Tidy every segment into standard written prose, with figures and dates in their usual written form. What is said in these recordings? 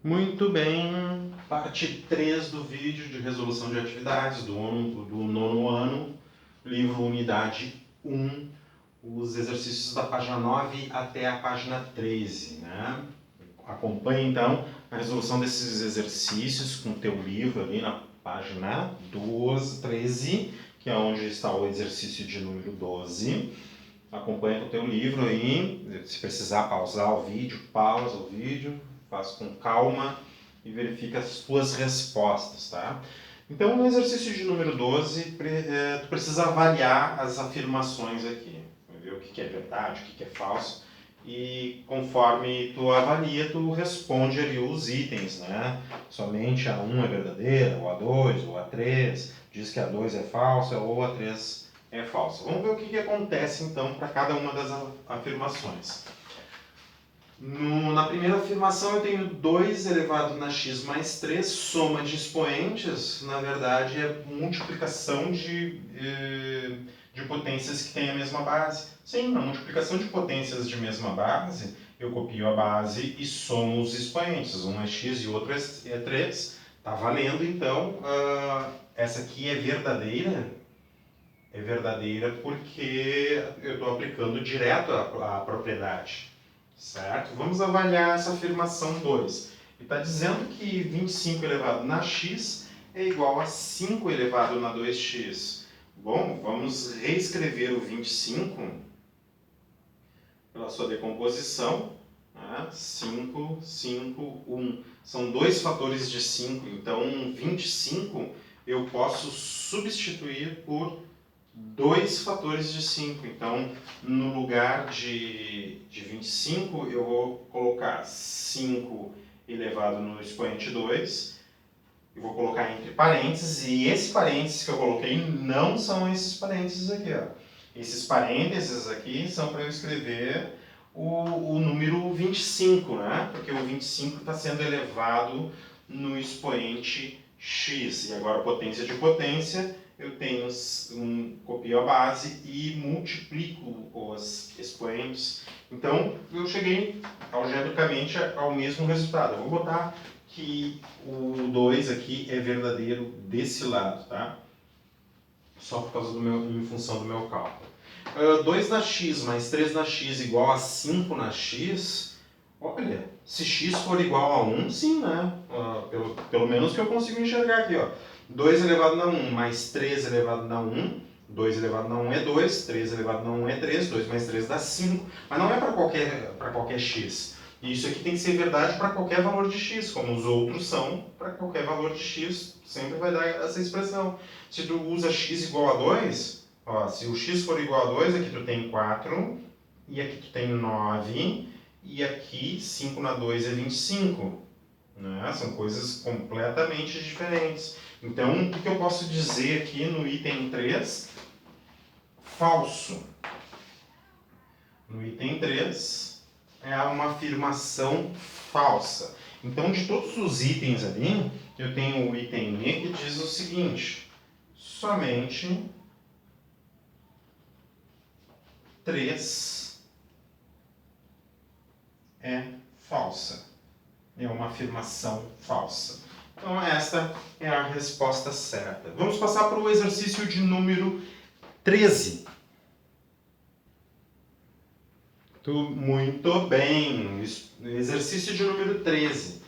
Muito bem, parte 3 do vídeo de resolução de atividades do nono ano, livro Unidade 1, os exercícios da página 9 até a página 13, né? Acompanhe então a resolução desses exercícios com o teu livro ali na página 13, que é onde está o exercício de número 12. Acompanha com o teu livro aí, se precisar pausar o vídeo, pausa o vídeo, faz com calma e verifica as tuas respostas, tá? Então, no exercício de número 12, tu precisa avaliar as afirmações aqui, ver o que é verdade, o que é falso, e conforme tu avalia, tu responde ali os itens, né? Somente a 1 é verdadeira, ou a 2, ou a 3, diz que a 2 é falsa, ou a 3 é falsa. Vamos ver o que acontece então para cada uma das afirmações. Na primeira afirmação eu tenho 2 elevado na x mais 3, soma de expoentes, na verdade é multiplicação de potências que têm a mesma base. Sim, na multiplicação de potências de mesma base, eu copio a base e somo os expoentes. Um é x e o outro é 3. Está valendo, então, essa aqui é verdadeira. É verdadeira porque eu estou aplicando direto a propriedade. Certo? Vamos avaliar essa afirmação 2. Ele está dizendo que 25 elevado na x é igual a 5 elevado na 2x. Bom, vamos reescrever o 25 pela sua decomposição. 5, 5, 1. São 2 fatores de 5, então 25 eu posso substituir por 2 fatores de 5. Então, no lugar de 25, eu vou colocar 5 elevado no expoente 2. Eu vou colocar entre parênteses, e esse parênteses que eu coloquei não são esses parênteses aqui. Ó. Esses parênteses aqui são para eu escrever o número 25, né? Porque o 25 está sendo elevado no expoente x. E agora, potência de potência, eu tenho copio a base e multiplico os expoentes. Então, eu cheguei algebricamente ao mesmo resultado. Eu vou botar que o 2 aqui é verdadeiro desse lado, tá? Só por causa em função do meu cálculo. 2 na x mais 3 na x igual a 5 na x. Olha, se x for igual a 1, sim, né? Pelo menos que eu consigo enxergar aqui, ó. 2 elevado na 1 mais 3 elevado na 1. 2 elevado na 1 é 2, 3 elevado na 1 é 3, 2 mais 3 dá 5. Mas não é para qualquer x. E isso aqui tem que ser verdade para qualquer valor de x, como os outros são para qualquer valor de x. Sempre vai dar essa expressão. Se tu usa x igual a 2, ó, se o x for igual a 2, aqui tu tem 4, e aqui tu tem 9, e aqui 5 na 2 é 25. Né? São coisas completamente diferentes. Então, o que eu posso dizer aqui no item 3? Falso. No item 3 é uma afirmação falsa. Então, de todos os itens ali, eu tenho o item E que diz o seguinte: somente 3 é falsa. É uma afirmação falsa. Então, esta é a resposta certa. Vamos passar para o exercício de número 13. Muito bem. Exercício de número 13.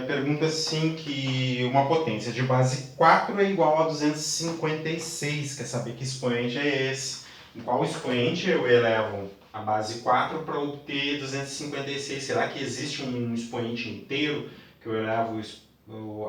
Pergunta assim que uma potência de base 4 é igual a 256. Quer saber que expoente é esse? Em qual expoente eu elevo a base 4 para obter 256? Será que existe um expoente inteiro que eu elevo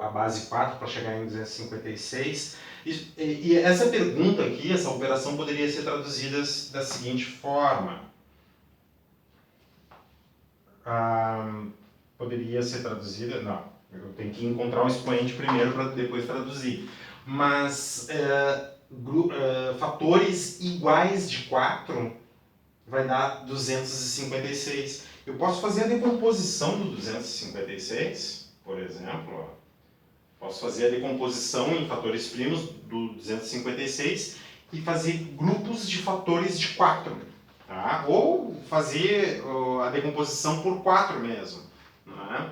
a base 4 para chegar em 256? E essa pergunta aqui, essa operação poderia ser traduzida da seguinte forma. Poderia ser traduzida... Não, eu tenho que encontrar o expoente primeiro para depois traduzir. Mas fatores iguais de 4 vai dar 256. Eu posso fazer a decomposição do 256, por exemplo. Ó. Posso fazer a decomposição em fatores primos do 256 e fazer grupos de fatores de 4. Tá? Ou fazer a decomposição por 4 mesmo. Né?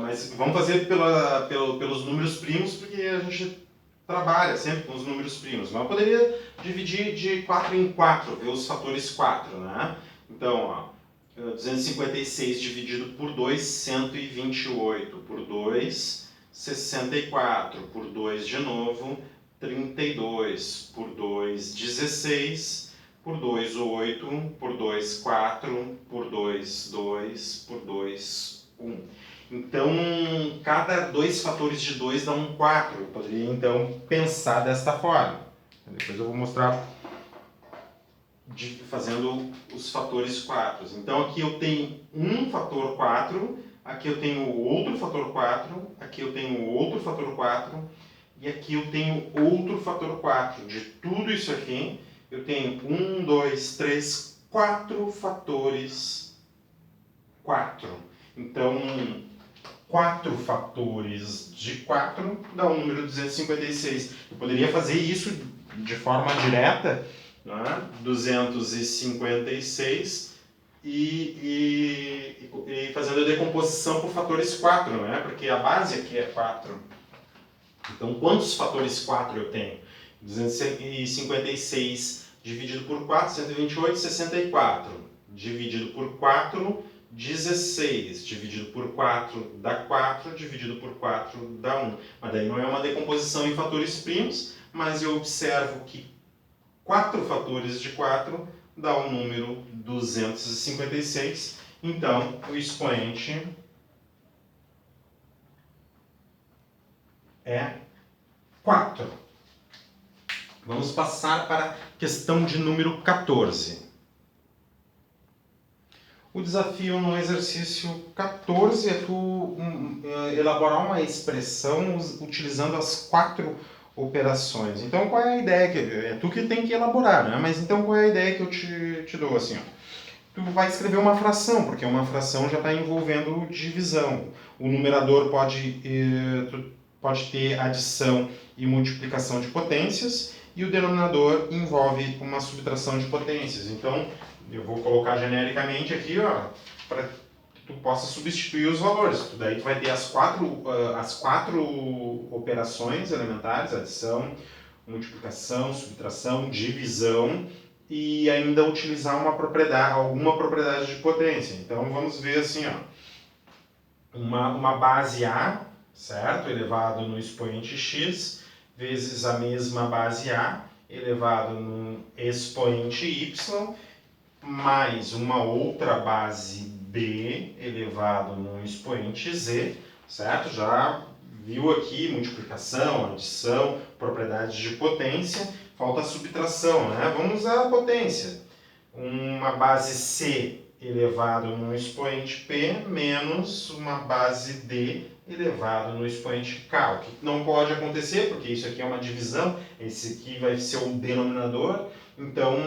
mas vamos fazer pelos números primos, porque a gente trabalha sempre com os números primos. Mas eu poderia dividir de 4 em 4, ver os fatores 4, né? Então, ó, 256 dividido por 2, 128, por 2, 64, por 2 de novo, 32, por 2, 16, por 2, 8, por 2, 4, por 2, 2, por 2, 1. Então, cada 2 fatores de 2 dá um 4. Eu poderia, então, pensar desta forma. Depois eu vou mostrar fazendo os fatores 4. Então, aqui eu tenho um fator 4, aqui eu tenho outro fator 4, aqui eu tenho outro fator 4, e aqui eu tenho outro fator 4. De tudo isso aqui, eu tenho 1, 2, 3, 4 fatores 4. Então, 4 fatores de 4 dá o número 256. Eu poderia fazer isso de forma direta, né? 256 e fazendo a decomposição por fatores 4, né? Porque a base aqui é 4. Então, quantos fatores 4 eu tenho? 256 dividido por 4, 128, 64. Dividido por 4, 16. Dividido por 4 dá 4, dividido por 4 dá 1. Mas daí não é uma decomposição em fatores primos, mas eu observo que 4 fatores de 4 dá o número 256. Então, o expoente é 4. Vamos passar para a questão de número 14. O desafio no exercício 14 é tu elaborar uma expressão utilizando as 4 operações. Então, qual é a ideia? É tu que tem que elaborar, né? Mas então, qual é a ideia que eu te dou? Assim, ó. Tu vai escrever uma fração, porque uma fração já está envolvendo divisão. O numerador pode ter adição e multiplicação de potências, e o denominador envolve uma subtração de potências. Então, eu vou colocar genericamente aqui, ó, para que tu possa substituir os valores. Daí tu vai ter as quatro operações elementares: adição, multiplicação, subtração, divisão, e ainda utilizar alguma propriedade de potência. Então vamos ver assim, ó, uma base A, certo? Elevado no expoente x, vezes a mesma base A, elevado no expoente y, mais uma outra base B, elevado no expoente z, certo? Já viu aqui multiplicação, adição, propriedades de potência, falta a subtração, né? Vamos à potência. Uma base C elevado no expoente P menos uma base D elevado no expoente K. O que não pode acontecer, porque isso aqui é uma divisão, esse aqui vai ser o denominador, então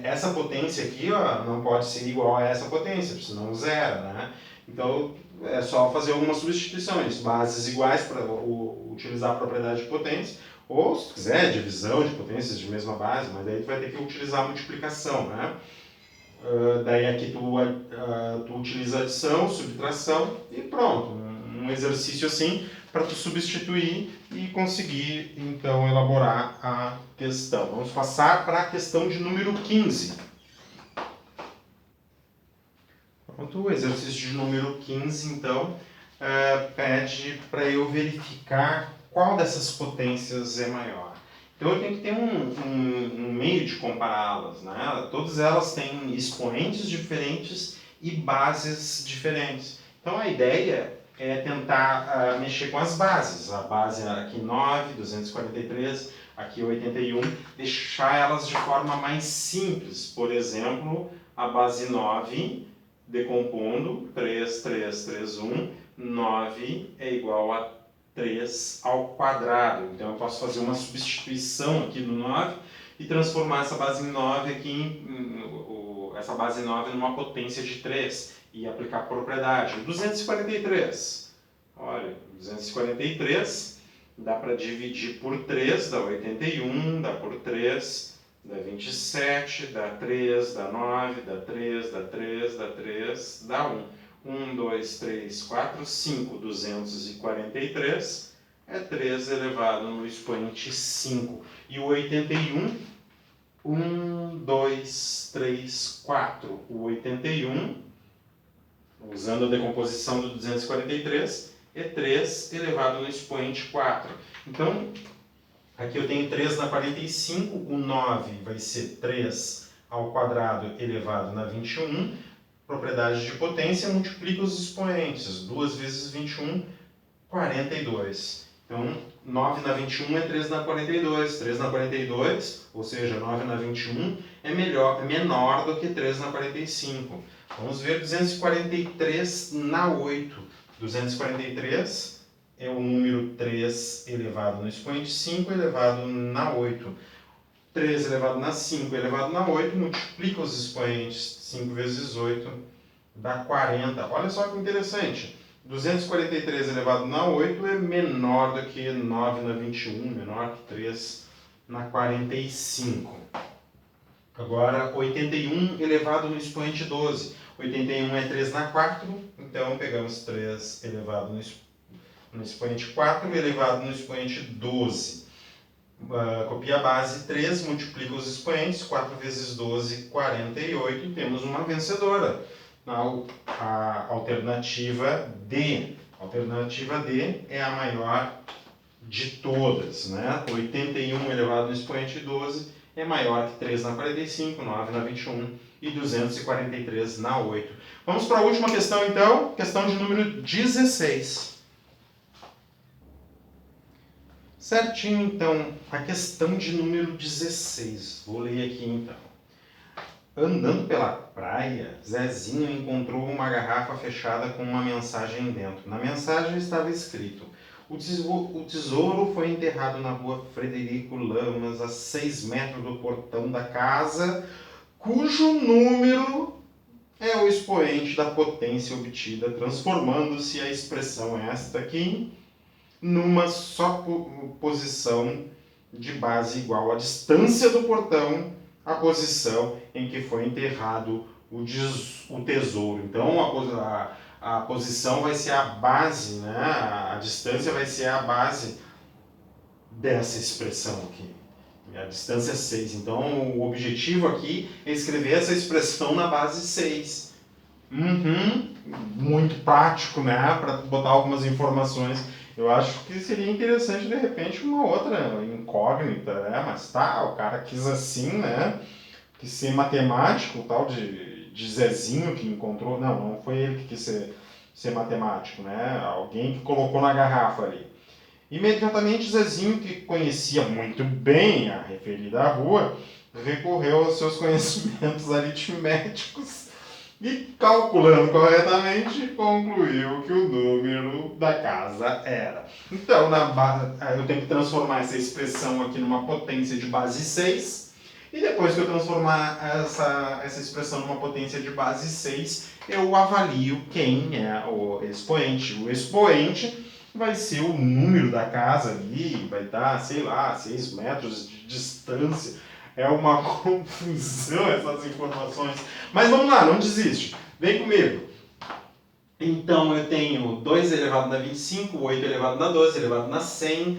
essa potência aqui, ó, não pode ser igual a essa potência, senão zero, né? Então é só fazer algumas substituições, bases iguais para utilizar a propriedade de potência, ou se tu quiser divisão de potências de mesma base, mas daí tu vai ter que utilizar a multiplicação, né? Daí aqui tu utiliza adição, subtração e pronto. Um exercício assim para tu substituir e conseguir então elaborar a questão. Vamos passar para a questão de número 15. Pronto, o exercício de número 15 então pede para eu verificar qual dessas potências é maior. Então eu tenho que ter um meio de compará-las, né? Todas elas têm expoentes diferentes e bases diferentes. Então a ideia é tentar mexer com as bases. A base aqui 9, 243, aqui 81, deixar elas de forma mais simples. Por exemplo, a base 9, decompondo, 3, 3, 3, 1, 9 é igual a 3 ao quadrado. Então eu posso fazer uma substituição aqui do 9 e transformar essa base 9 aqui essa base 9 numa potência de 3 e aplicar a propriedade. 243. Olha, 243 dá para dividir por 3, dá 81, dá por 3, dá 27, dá 3, dá 9, dá 3, dá 3, dá 3, dá 1. 1, 2, 3, 4, 5, 243 é 3 elevado no expoente 5. E o 81, 1, 2, 3, 4. O 81, usando a decomposição do 243, é 3 elevado no expoente 4. Então, aqui eu tenho 3 na 45, o 9 vai ser 3 ao quadrado elevado na 21. Propriedade de potência, multiplica os expoentes. 2 vezes 21, 42. Então, 9 na 21 é 3 na 42. 3 na 42, ou seja, 9 na 21, é menor do que 3 na 45. Vamos ver 243 na 8. 243 é o número 3 elevado no expoente 5 elevado na 8. 3 elevado na 5 elevado na 8, multiplica os expoentes. 5 vezes 8 dá 40. Olha só que interessante. 243 elevado na 8 é menor do que 9 na 21, menor que 3 na 45. Agora, 81 elevado no expoente 12. 81 é 3 na 4, então pegamos 3 elevado no expoente 4 elevado no expoente 12. Copia a base 3, multiplica os expoentes, 4 vezes 12, 48, e temos uma vencedora. A alternativa D. A alternativa D é a maior de todas, né? 81 elevado no expoente 12 é maior que 3 na 45, 9 na 21 e 243 na 8. Vamos para a última questão, então, questão de número 16. Certinho, então, a questão de número 16. Vou ler aqui, então. Andando pela praia, Zezinho encontrou uma garrafa fechada com uma mensagem dentro. Na mensagem estava escrito: o tesouro foi enterrado na rua Frederico Lamas, a 6 metros do portão da casa, cujo número é o expoente da potência obtida, transformando-se a expressão esta aqui numa só posição de base igual à distância do portão, a posição em que foi enterrado o tesouro. Então, a posição vai ser a base, né? A distância vai ser a base dessa expressão aqui. A distância é 6. Então, o objetivo aqui é escrever essa expressão na base 6. Muito prático, né? Para botar algumas informações. Eu acho que seria interessante, de repente, uma outra incógnita, né? Mas tá, o cara quis assim, né? Quis ser matemático, o tal de Zezinho que encontrou. Não foi ele que quis ser matemático, né? Alguém que colocou na garrafa ali. Imediatamente, Zezinho, que conhecia muito bem a referida rua, recorreu aos seus conhecimentos aritméticos e, calculando corretamente, concluiu que o número da casa era. Então, eu tenho que transformar essa expressão aqui numa potência de base 6. E depois que eu transformar essa expressão numa potência de base 6, eu avalio quem é o expoente. O expoente vai ser o número da casa ali, vai dar, sei lá, 6 metros de distância. É uma confusão essas informações. Mas vamos lá, não desiste. Vem comigo. Então eu tenho 2 elevado na 25, 8 elevado na 12, elevado na 100.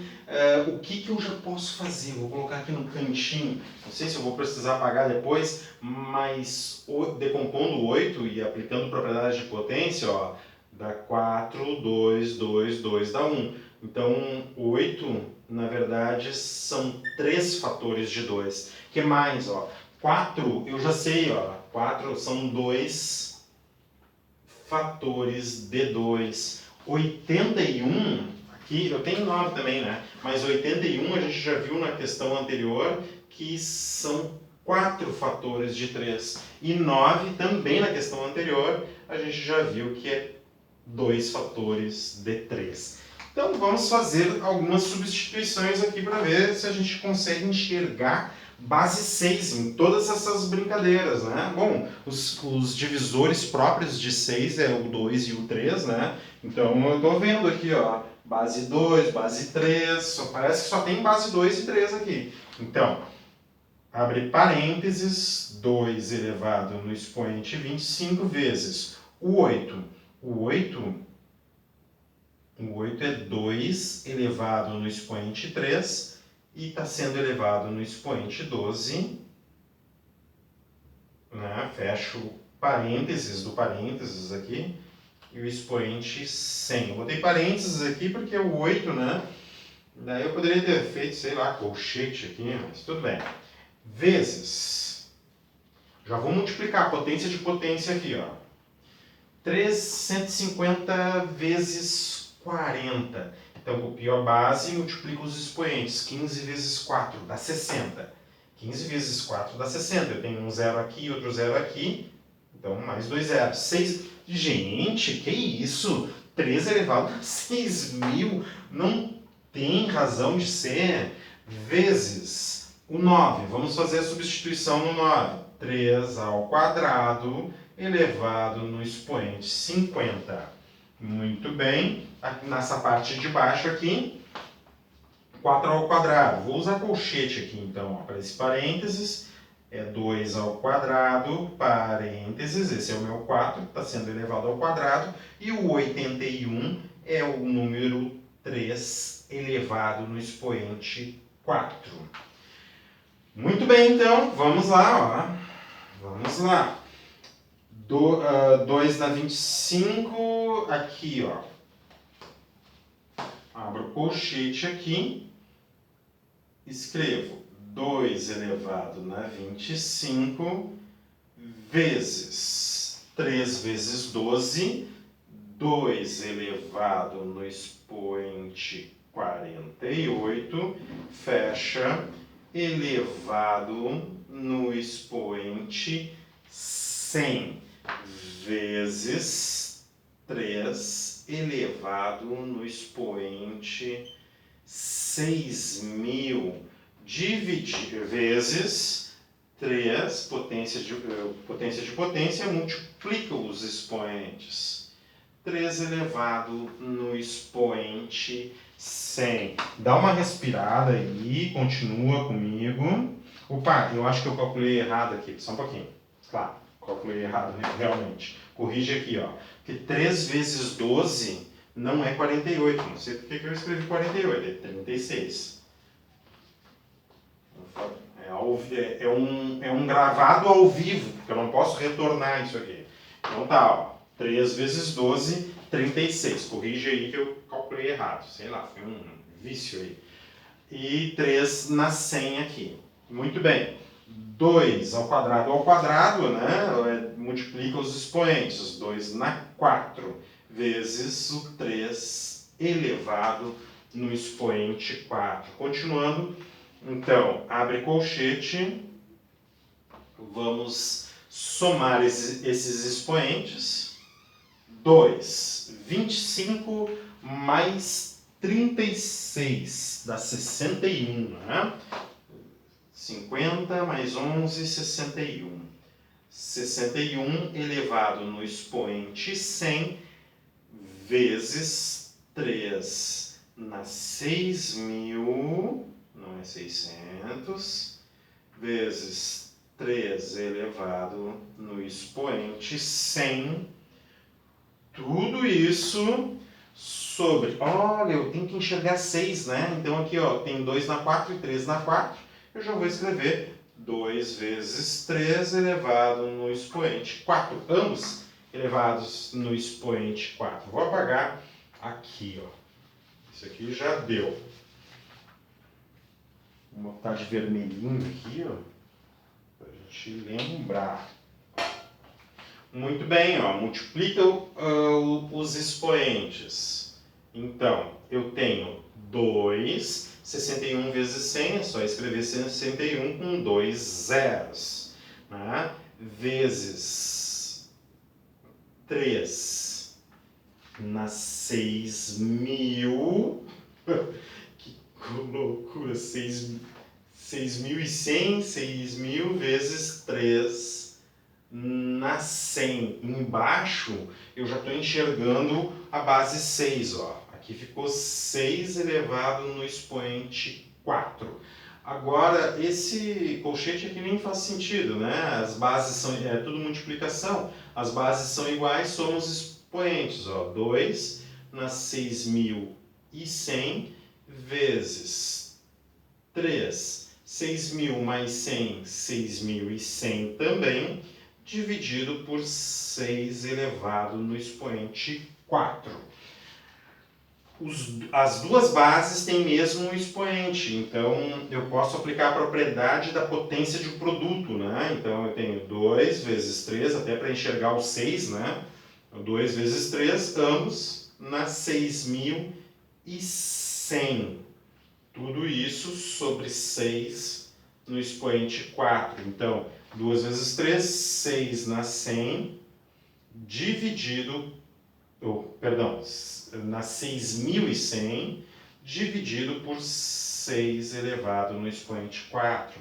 O que eu já posso fazer? Vou colocar aqui no cantinho. Não sei se eu vou precisar apagar depois, mas decompondo 8 e aplicando propriedade de potência, ó, dá 4, 2, 2, 2 dá 1. Então 8, na verdade, são 3 fatores de 2. O que mais? Ó? 4, eu já sei, ó, 4 são 2 fatores de 2. 81, aqui eu tenho 9 também, né? Mas 81 a gente já viu na questão anterior que são 4 fatores de 3. E 9 também na questão anterior a gente já viu que é 2 fatores de 3. Então vamos fazer algumas substituições aqui para ver se a gente consegue enxergar base 6 em todas essas brincadeiras, né? Bom, os divisores próprios de 6 é o 2 e o 3, né? Então eu estou vendo aqui, ó, base 2, base 3, parece que só tem base 2 e 3 aqui. Então, abre parênteses, 2 elevado no expoente 25 vezes o 8 O 8 é 2 elevado no expoente 3 e está sendo elevado no expoente 12. Né? Fecho o parênteses do parênteses aqui e o expoente 100. Eu botei parênteses aqui porque o 8, né? Daí eu poderia ter feito, sei lá, colchete aqui, mas tudo bem. Vezes. Já vou multiplicar a potência de potência aqui, ó. 350 vezes 40. Então, copio a base e multiplico os expoentes. 15 vezes 4 dá 60. 15 vezes 4 dá 60. Eu tenho um zero aqui e outro zero aqui. Então, mais 2 zeros. 6. Gente, que isso? 3 elevado a 6.000. Não tem razão de ser. Vezes o 9. Vamos fazer a substituição no 9. 3 ao quadrado elevado no expoente 50. Muito bem. Aqui nessa parte de baixo aqui, 4 ao quadrado. Vou usar colchete aqui então, para esse parênteses. É 2 ao quadrado, parênteses, esse é o meu 4, está sendo elevado ao quadrado. E o 81 é o número 3 elevado no expoente 4. Muito bem, então, vamos lá, ó. Vamos lá. 2 dá 25, aqui, ó. Abro o colchete aqui, escrevo 2 elevado na 25 vezes 3 vezes 12, 2 elevado no expoente 48, fecha, elevado no expoente 100. Vezes 3 elevado no expoente 6.000 dividir vezes 3, potência de potência, multiplica os expoentes. 3 elevado no expoente 100. Dá uma respirada aí, continua comigo. Opa, eu acho que eu calculei errado aqui, só um pouquinho. Claro. Calculei errado, realmente. Corrige aqui, ó. Porque 3 vezes 12 não é 48. Não sei porque que eu escrevi 48, é 36. É um gravado ao vivo, porque eu não posso retornar isso aqui. Então tá, ó. 3 vezes 12, 36. Corrige aí que eu calculei errado. Sei lá, foi um vício aí. E 3 na 100 aqui. Muito bem. 2 ao quadrado, né? Multiplica os expoentes. 2 na 4 vezes o 3 elevado no expoente 4. Continuando, então, abre colchete. Vamos somar esses expoentes. 2, 25 mais 36 dá 61, né? 50 mais 11, 61. 61 elevado no expoente 100 vezes 3 na 6.000, não é 600, vezes 3 elevado no expoente 100. Tudo isso sobre... Olha, eu tenho que enxergar 6, né? Então aqui, ó, tem 2 na 4 e 3 na 4. Eu já vou escrever 2 vezes 3 elevado no expoente 4. Ambos elevados no expoente 4. Vou apagar aqui, ó. Isso aqui já deu. Vou botar de vermelhinho aqui, ó, para a gente lembrar. Muito bem, ó, multiplica os expoentes. Então, eu tenho 2, 61 vezes 100, é só escrever 61 com 2 zeros. Né? Vezes 3 na 6.000. Que loucura, 6.100, 6.000 vezes 3 na 100. Embaixo eu já estou enxergando a base 6, ó. Aqui ficou 6 elevado no expoente 4. Agora, esse colchete aqui nem faz sentido, né? As bases são, é tudo multiplicação, as bases são iguais, somos expoentes. 2 na 6.100 vezes 3. 6.000 mais 100, 6.100 também, dividido por 6 elevado no expoente 4. As duas bases têm mesmo um expoente, então eu posso aplicar a propriedade da potência de um produto, né? Então eu tenho 2 vezes 3, até para enxergar o 6, né? 2 vezes 3, ambos na 6.100. Tudo isso sobre 6 no expoente 4. Então, 2 vezes 3, 6 na 100, dividido, na 6.100, dividido por 6 elevado no expoente 4.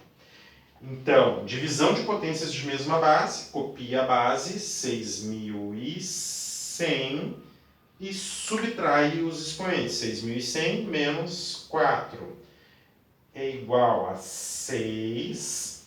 Então, divisão de potências de mesma base, copia a base, 6.100, e subtrai os expoentes. 6.100 menos 4 é igual a 6.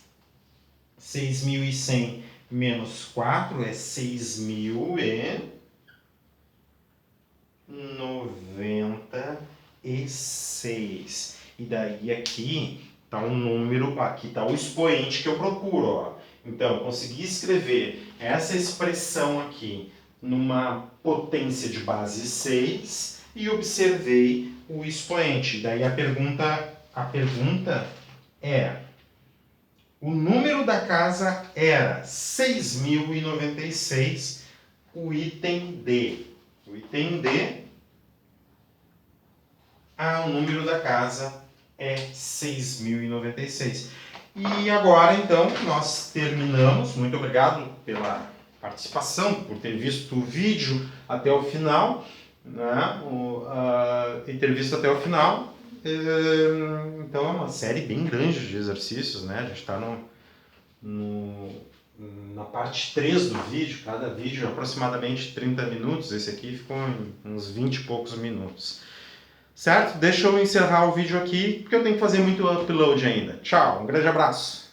6.100 menos 4 é 6.096. E daí aqui está um número, aqui está o expoente que eu procuro. Ó. Então, eu consegui escrever essa expressão aqui numa potência de base 6 e observei o expoente. Daí a pergunta é: o número da casa era 6.096, o item D. O item D, o número da casa é 6.096. E agora, então, nós terminamos. Muito obrigado pela participação, por ter visto o vídeo até o final, né? E ter visto até o final. Então é uma série bem grande de exercícios, né? A gente está na parte 3 do vídeo, cada vídeo é aproximadamente 30 minutos, esse aqui ficou em uns 20 e poucos minutos. Certo? Deixa eu encerrar o vídeo aqui, porque eu tenho que fazer muito upload ainda. Tchau, um grande abraço!